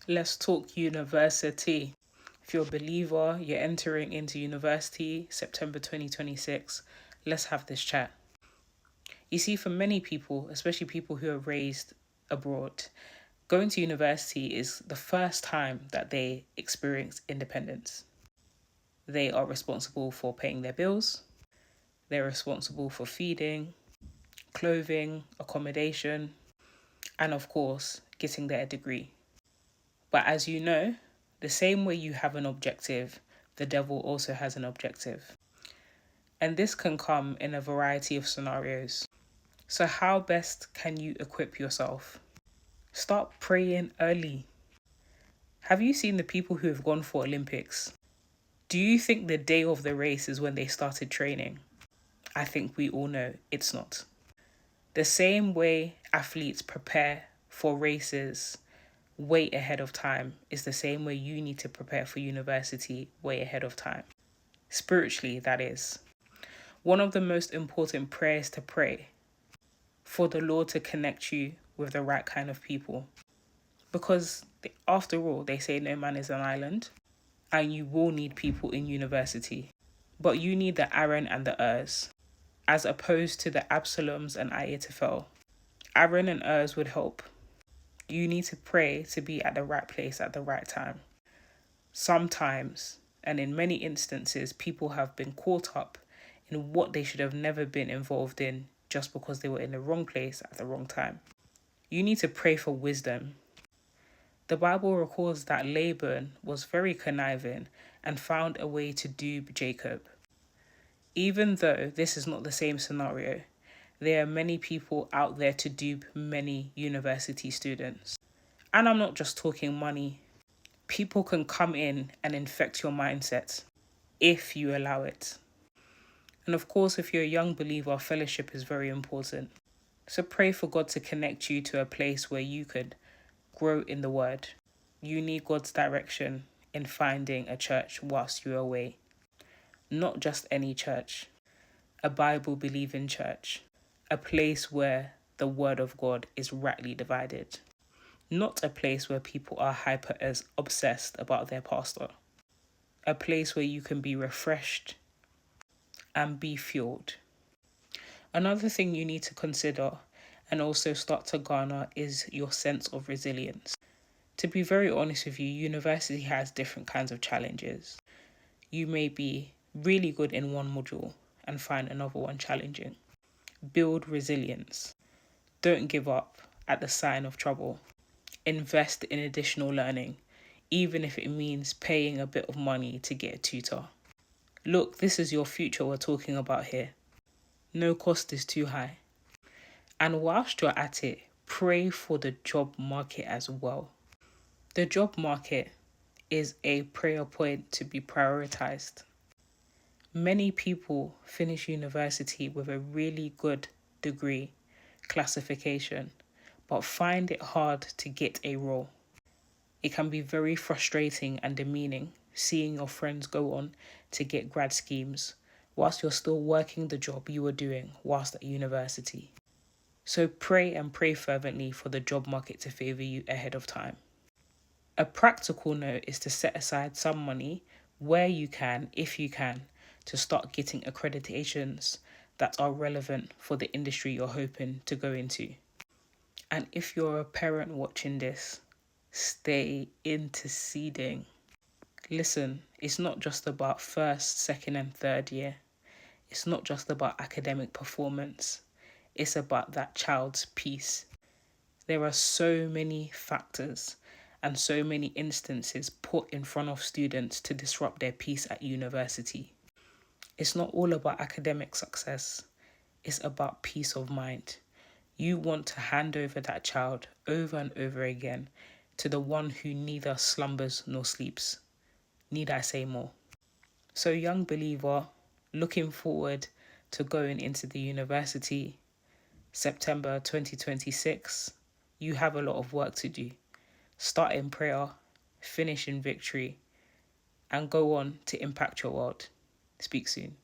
Let's talk university. If you're a believer, you're entering into university September 2026. Let's have this chat. You see, for many people, especially people who are raised abroad, going to university is the first time that they experience independence. They are responsible for paying their bills, they're responsible for feeding, clothing, accommodation, and of course, getting their degree. But as you know, the same way you have an objective, the devil also has an objective. And this can come in a variety of scenarios. So, how best can you equip yourself? Start praying early. Have you seen the people who have gone for Olympics? Do you think the day of the race is when they started training? I think we all know it's not. The same way athletes prepare for races way ahead of time is the same way you need to prepare for university way ahead of time. Spiritually, that is. One of the most important prayers to pray for the Lord to connect you with the right kind of people. Because after all, they say no man is an island, and you will need people in university. But you need the Aaron and the Urs, as opposed to the Absaloms and Ahithophel. Aaron and Urs would help. You need to pray to be at the right place at the right time. Sometimes, and in many instances, people have been caught up in what they should have never been involved in just because they were in the wrong place at the wrong time. You need to pray for wisdom. The Bible records that Laban was very conniving and found a way to dupe Jacob. Even though this is not the same scenario, there are many people out there to dupe many university students. And I'm not just talking money. People can come in and infect your mindset if you allow it. And of course, if you're a young believer, fellowship is very important. So pray for God to connect you to a place where you could grow in the word. You need God's direction in finding a church whilst you're away. Not just any church, a Bible-believing church, a place where the word of God is rightly divided. Not a place where people are hyper as obsessed about their pastor. A place where you can be refreshed and be fueled. Another thing you need to consider and also start to garner is your sense of resilience. To be very honest with you, university has different kinds of challenges. You may be really good in one module and find another one challenging. Build resilience. Don't give up at the sign of trouble. Invest in additional learning, even if it means paying a bit of money to get a tutor. Look, this is your future we're talking about here. No cost is too high. And whilst you're at it, pray for the job market as well. The job market is a prayer point to be prioritized. Many people finish university with a really good degree classification, but find it hard to get a role. It can be very frustrating and demeaning seeing your friends go on to get grad schemes whilst you're still working the job you were doing whilst at university. So pray and pray fervently for the job market to favour you ahead of time. A practical note is to set aside some money where you can, if you can, to start getting accreditations that are relevant for the industry you're hoping to go into. And if you're a parent watching this, stay interceding. Listen, it's not just about first, second, and third year. It's not just about academic performance. It's about that child's peace. There are so many factors and so many instances put in front of students to disrupt their peace at university. It's not all about academic success. It's about peace of mind. You want to hand over that child over and over again to the one who neither slumbers nor sleeps. Need I say more? So, young believer, looking forward to going into the university, September 2026, you have a lot of work to do. Start in prayer, finish in victory, and go on to impact your world. Speak soon.